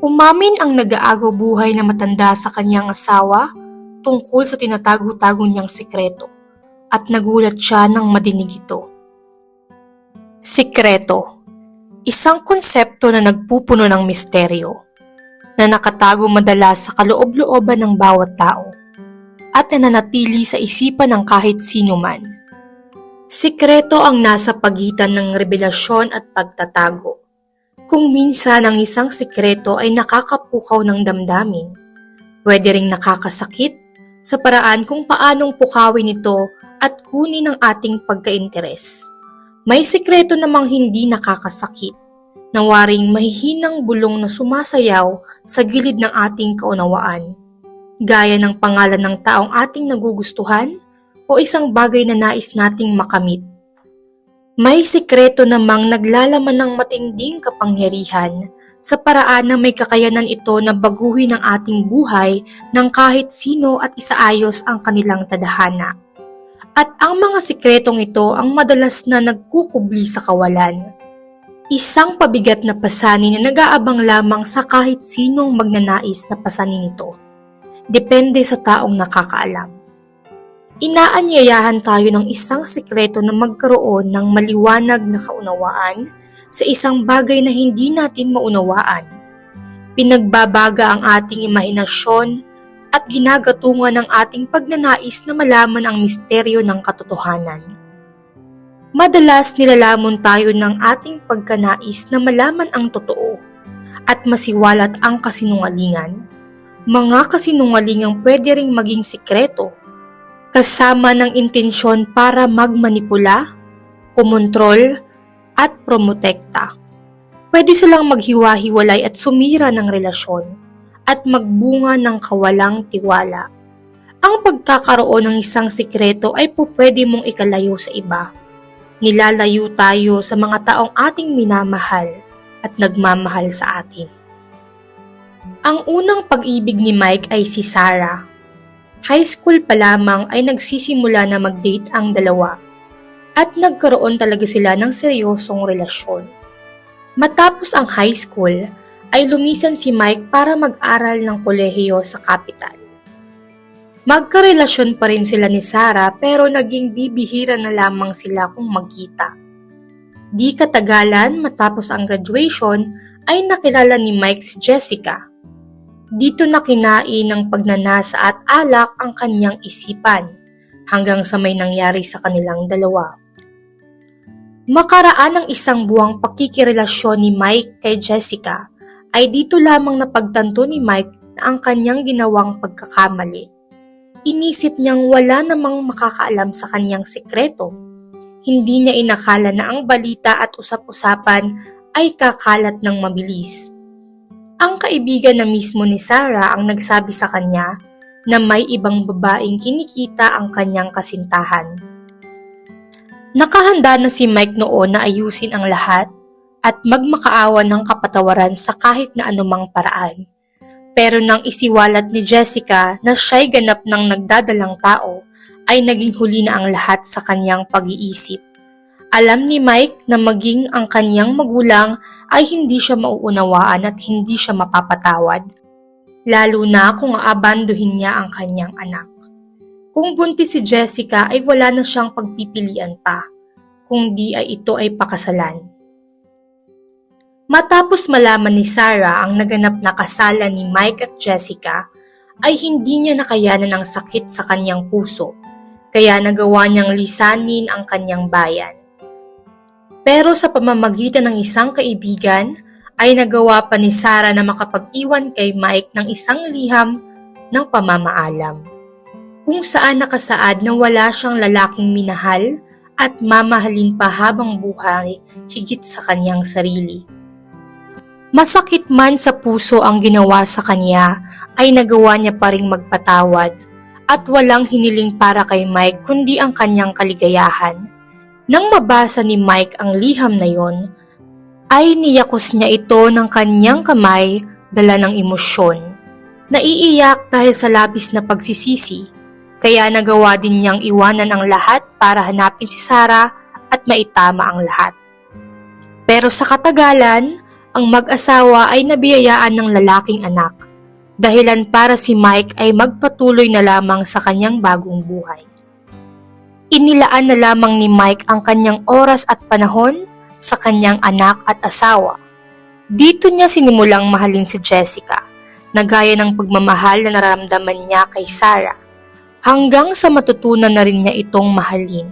Umamin ang nag-aagaw buhay na matanda sa kanyang asawa tungkol sa tinatago-tago niyang sikreto at nagulat siya nang madinig ito. Sikreto, isang konsepto na nagpupuno ng misteryo na nakatago madalas sa kaloob-looban ng bawat tao at nananatili sa isipan ng kahit sino man. Sikreto ang nasa pagitan ng revelasyon at pagtatago. Kung minsan ang isang sikreto ay nakakapukaw ng damdamin, pwede ring nakakasakit sa paraan kung paanong pukawin ito at kunin ang ating pagkainteres. May sikreto namang hindi nakakasakit, na waring mahihinang bulong na sumasayaw sa gilid ng ating kaunawaan, gaya ng pangalan ng taong ating nagugustuhan o isang bagay na nais nating makamit. May sikreto namang naglalaman ng matinding kapangyarihan sa paraan na may kakayanan ito na baguhin ang ating buhay ng kahit sino at isaayos ang kanilang tadhana. At ang mga sikretong ito ang madalas na nagkukubli sa kawalan. Isang pabigat na pasanin na nag-aabang lamang sa kahit sinong magnanais na pasanin ito. Depende sa taong nakakaalam. Inaanyayahan tayo ng isang sikreto na magkaroon ng maliwanag na kaunawaan sa isang bagay na hindi natin maunawaan. Pinagbabaga ang ating imahinasyon at ginagatungan ng ating pagnanais na malaman ang misteryo ng katotohanan. Madalas nilalamon tayo ng ating pagkanais na malaman ang totoo at masiwalat ang kasinungalingan. Mga kasinungalingang pwede ring maging sikreto, kasama ng intensyon para magmanipula, kumontrol, at promotekta. Pwede silang maghiwa-hiwalay at sumira ng relasyon at magbunga ng kawalang tiwala. Ang pagkakaroon ng isang sikreto ay pwede mong ikalayo sa iba. Nilalayo tayo sa mga taong ating minamahal at nagmamahal sa atin. Ang unang pag-ibig ni Mike ay si Sarah. High school pa lamang ay nagsisimula na mag-date ang dalawa at nagkaroon talaga sila ng seryosong relasyon. Matapos ang high school ay lumisan si Mike para mag-aral ng kolehiyo sa kapital. Magkarelasyon pa rin sila ni Sarah pero naging bibihira na lamang sila kung magkita. Di katagalan matapos ang graduation ay nakilala ni Mike si Jessica. Dito na kinain ng pagnanasa at alak ang kanyang isipan hanggang sa may nangyari sa kanilang dalawa. Makaraan ng isang buwang pakikirelasyon ni Mike kay Jessica ay dito lamang napagtanto ni Mike na ang kanyang ginawang pagkakamali. Inisip niyang wala namang makakaalam sa kanyang sikreto. Hindi niya inakala na ang balita at usap-usapan ay kakalat ng mabilis. Ang kaibigan na mismo ni Sarah ang nagsabi sa kanya na may ibang babaeng kinikita ang kanyang kasintahan. Nakahanda na si Mike noon na ayusin ang lahat at magmakaawa ng kapatawaran sa kahit na anumang paraan. Pero nang isiwalat ni Jessica na siya'y ganap ng nagdadalang tao, ay naging huli na ang lahat sa kanyang pag-iisip. Alam ni Mike na maging ang kanyang magulang ay hindi siya mauunawaan at hindi siya mapapatawad, lalo na kung aabanduhin niya ang kanyang anak. Kung buntis si Jessica ay wala na siyang pagpipilian pa, kung di ay ito ay pakasalan. Matapos malaman ni Sarah ang naganap na kasalan ni Mike at Jessica, ay hindi niya nakayanan ang sakit sa kanyang puso, kaya nagawa niyang lisanin ang kanyang bayan. Pero sa pamamagitan ng isang kaibigan, ay nagawa pa ni Sarah na makapag-iwan kay Mike ng isang liham ng pamamaalam, kung saan nakasaad na wala siyang lalaking minahal at mamahalin pa habang buhay higit sa kanyang sarili. Masakit man sa puso ang ginawa sa kanya, ay nagawa niya pa ring magpatawad at walang hiniling para kay Mike kundi ang kanyang kaligayahan. Nang mabasa ni Mike ang liham na yon, ay niyakos niya ito ng kanyang kamay dala ng emosyon. Naiiyak dahil sa labis na pagsisisi, kaya nagawa din niyang iwanan ang lahat para hanapin si Sarah at maitama ang lahat. Pero sa katagalan ang mag-asawa ay nabiyayaan ng lalaking anak, dahilan para si Mike ay magpatuloy na lamang sa kanyang bagong buhay. Inilaan na lamang ni Mike ang kanyang oras at panahon sa kanyang anak at asawa. Dito niya sinimulang mahalin si Jessica, na gaya ng pagmamahal na nararamdaman niya kay Sarah, hanggang sa matutunan na rin niya itong mahalin,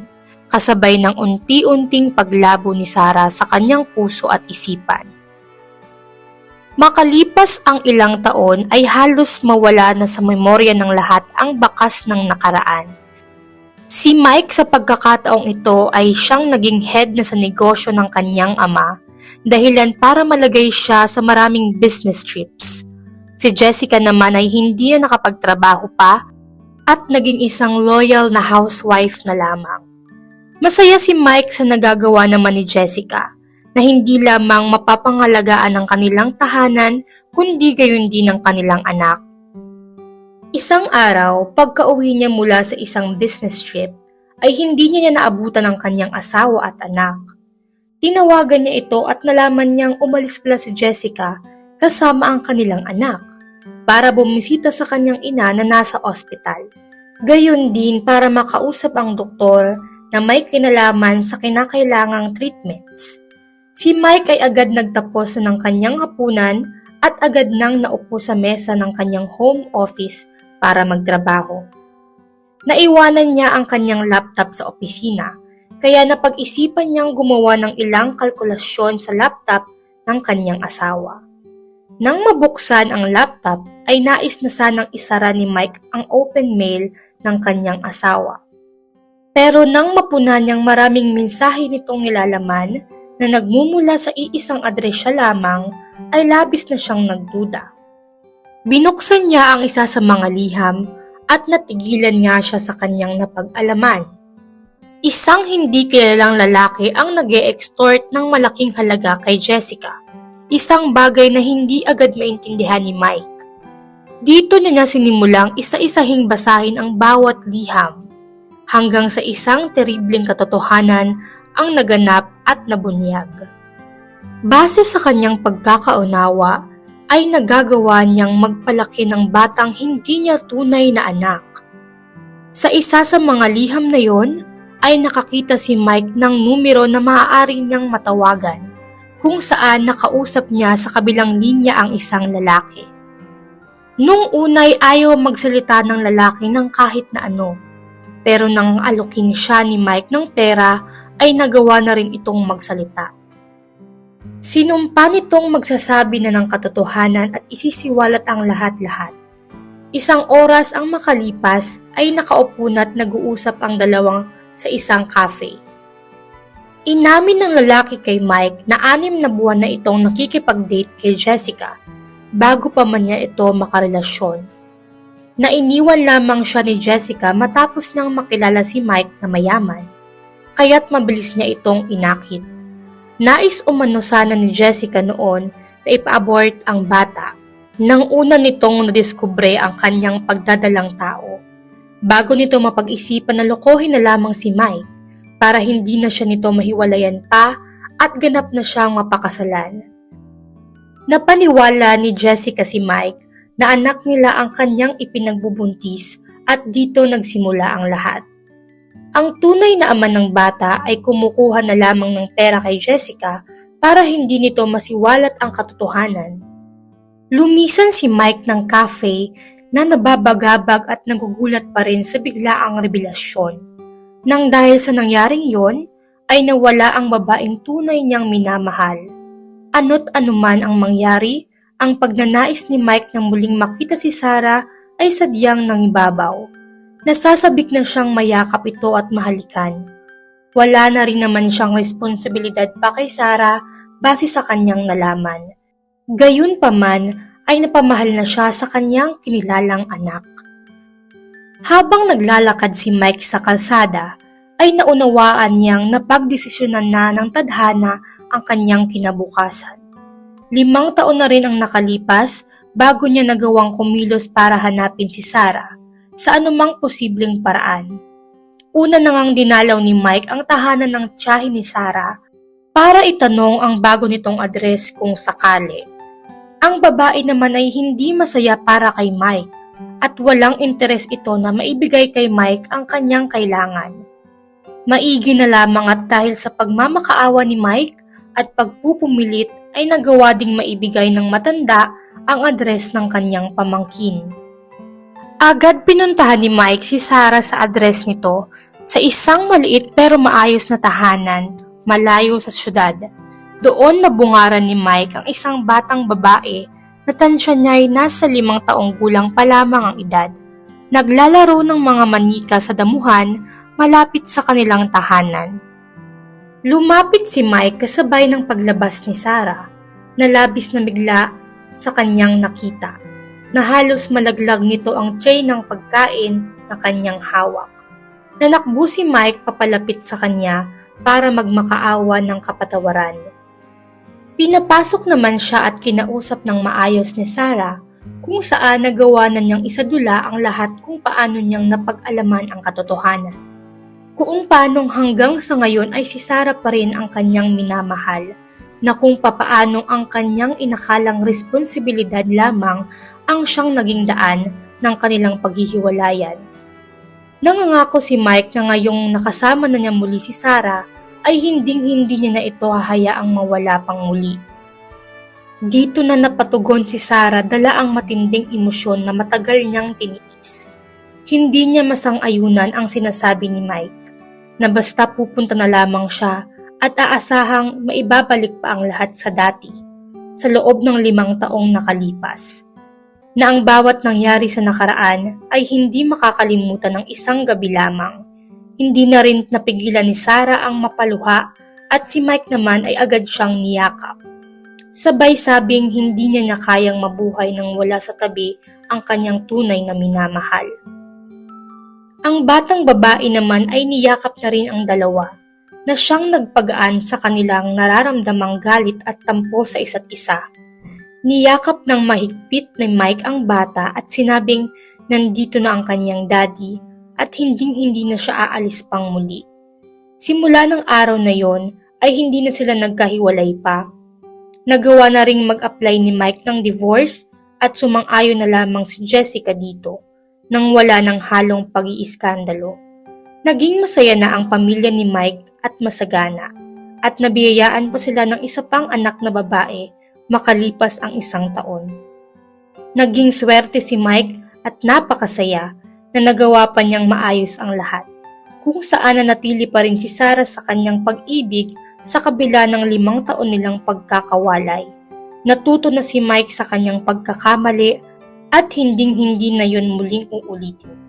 kasabay ng unti-unting paglabo ni Sarah sa kanyang puso at isipan. Makalipas ang ilang taon ay halos mawala na sa memorya ng lahat ang bakas ng nakaraan. Si Mike sa pagkakataong ito ay siyang naging head na sa negosyo ng kanyang ama, dahilan para malagay siya sa maraming business trips. Si Jessica naman ay hindi na nakapagtrabaho pa at naging isang loyal na housewife na lamang. Masaya si Mike sa nagagawa naman ni Jessica, na hindi lamang mapapangalagaan ang kanilang tahanan kundi gayon din ang kanilang anak. Isang araw, pagka-uwi niya mula sa isang business trip, ay hindi niya naabutan ang kanyang asawa at anak. Tinawagan niya ito at nalaman niyang umalis pala si Jessica kasama ang kanilang anak para bumisita sa kanyang ina na nasa ospital. Gayon din para makausap ang doktor na may kinalaman sa kinakailangang treatments. Si Mike ay agad nagtapos ng kanyang hapunan at agad nang naupo sa mesa ng kanyang home office para magtrabaho. Naiwanan niya ang kanyang laptop sa opisina, kaya napag-isipan niyang gumawa ng ilang kalkulasyon sa laptop ng kanyang asawa. Nang mabuksan ang laptop ay nais na sanang isara ni Mike ang open mail ng kanyang asawa. Pero nang mapunan niyang maraming mensahe nitong nilalaman na nagmumula sa iisang adresya lamang, ay labis na siyang nagduda. Binuksan niya ang isa sa mga liham at natigilan nga siya sa kanyang napag-alaman. Isang hindi kilalang lalaki ang nag-e-extort ng malaking halaga kay Jessica, isang bagay na hindi agad maintindihan ni Mike. Dito niya sinimulang isa-isahing basahin ang bawat liham, hanggang sa isang teribleng katotohanan ang naganap at nabunyag. Base sa kanyang pagkakaunawa, ay nagagawa niyang magpalaki ng batang hindi niya tunay na anak. Sa isa sa mga liham na yon, ay nakakita si Mike ng numero na maaari niyang matawagan, kung saan nakausap niya sa kabilang linya ang isang lalaki. Nung unay ayaw magsalita ng lalaki ng kahit na ano, pero nang alukin siya ni Mike ng pera, ay nagawa na rin itong magsalita. Sinumpa nitong magsasabi na ng katotohanan at isisiwalat ang lahat-lahat. Isang oras ang makalipas ay nakaupo na't nag-uusap ang dalawang sa isang cafe. Inamin ng lalaki kay Mike na 6 na buwan na itong nakikipag-date kay Jessica bago pa man niya ito makarelasyon. Nainiwan lamang siya ni Jessica matapos niyang makilala si Mike na mayaman, kaya't mabilis niya itong inakit. Nais umano sana ni Jessica noon na ipa-abort ang bata nang una nitong nadiskubre ang kanyang pagdadalang tao, bago nito mapag-isipan na lokohin na lamang si Mike para hindi na siya nito mahiwalayan pa at ganap na siyang mapakasalan. Napaniwala ni Jessica si Mike na anak nila ang kanyang ipinagbubuntis at dito nagsimula ang lahat. Ang tunay na ama ng bata ay kumukuha na lamang ng pera kay Jessica para hindi nito masiwalat ang katotohanan. Lumisan si Mike ng cafe na nababagabag at nagugulat pa rin sa biglaang revelasyon. Nang dahil sa nangyaring yon, ay nawala ang babaeng tunay niyang minamahal. Ano't anuman ang mangyari, ang pagnanais ni Mike na muling makita si Sarah ay sadyang nangibabaw. Nasasabik na siyang mayakap ito at mahalikan. Wala na rin naman siyang responsibilidad pa kay Sarah base sa kanyang nalaman. Gayunpaman ay napamahal na siya sa kanyang kinilalang anak. Habang naglalakad si Mike sa kalsada, ay naunawaan niyang napagdesisyonan na ng tadhana ang kanyang kinabukasan. 5 taon na rin ang nakalipas bago niya nagawang kumilos para hanapin si Sarah sa anumang posibleng paraan. Una na ngang dinalaw ni Mike ang tahanan ng tiyahin ni Sarah para itanong ang bago nitong address kung sakali. Ang babae naman ay hindi masaya para kay Mike at walang interes ito na maibigay kay Mike ang kanyang kailangan. Maigi na lamang at dahil sa pagmamakaawa ni Mike at pagpupumilit ay nagawa ding maibigay ng matanda ang address ng kanyang pamangkin. Agad pinuntahan ni Mike si Sarah sa address nito sa isang maliit pero maayos na tahanan malayo sa syudad. Doon nabungaran ni Mike ang isang batang babae na tansya niya ay nasa 5 taong gulang pa lamang ang edad. Naglalaro ng mga manika sa damuhan malapit sa kanilang tahanan. Lumapit si Mike kasabay ng paglabas ni Sarah na labis na bigla sa kanyang nakita na halos malaglag nito ang tray ng pagkain na kanyang hawak. Nanakbo si Mike papalapit sa kanya para magmakaawa ng kapatawaran. Pinapasok naman siya at kinausap ng maayos ni Sarah kung saan nagawa na niyang isadula ang lahat kung paano niyang napag-alaman ang katotohanan. Kung paanong hanggang sa ngayon ay si Sarah pa rin ang kanyang minamahal na kung papaanong ang kanyang inakalang responsibilidad lamang ang siyang naging daan ng kanilang paghihiwalayan. Nangangako si Mike na ngayong nakasama na niya muli si Sarah ay hinding-hindi niya na ito hahayaang mawala pang muli. Dito na napatugon si Sarah dala ang matinding emosyon na matagal niyang tiniis. Hindi niya masang-ayunan ang sinasabi ni Mike na basta pupunta na lamang siya at aasahang maibabalik pa ang lahat sa dati sa loob ng 5 taong nakalipas. Na ang bawat nangyari sa nakaraan ay hindi makakalimutan ng isang gabi lamang. Hindi na rin napigilan ni Sarah ang mapaluha at si Mike naman ay agad siyang niyakap. Sabay sabing hindi niya kayang mabuhay nang wala sa tabi ang kanyang tunay na minamahal. Ang batang babae naman ay niyakap na rin ang dalawa na siyang nagpagaan sa kanilang nararamdamang galit at tampo sa isa't isa. Niyakap ng mahigpit ni Mike ang bata at sinabing nandito na ang kanyang daddy at hinding-hindi na siya aalis pang muli. Simula ng araw na yon ay hindi na sila nagkahiwalay pa. Nagawa na ring mag-apply ni Mike ng divorce at sumang-ayon na lamang si Jessica dito nang wala ng halong pag-iiskandalo. Naging masaya na ang pamilya ni Mike at masagana at nabiyayaan pa sila ng isa pang anak na babae makalipas ang 1 taon. Naging swerte si Mike at napakasaya na nagawa pa niyang maayos ang lahat, kung saan nanatili pa rin si Sarah sa kanyang pag-ibig sa kabila ng 5 taon nilang pagkakawalay. Natuto na si Mike sa kanyang pagkakamali at hinding-hindi na yun muling uulitin.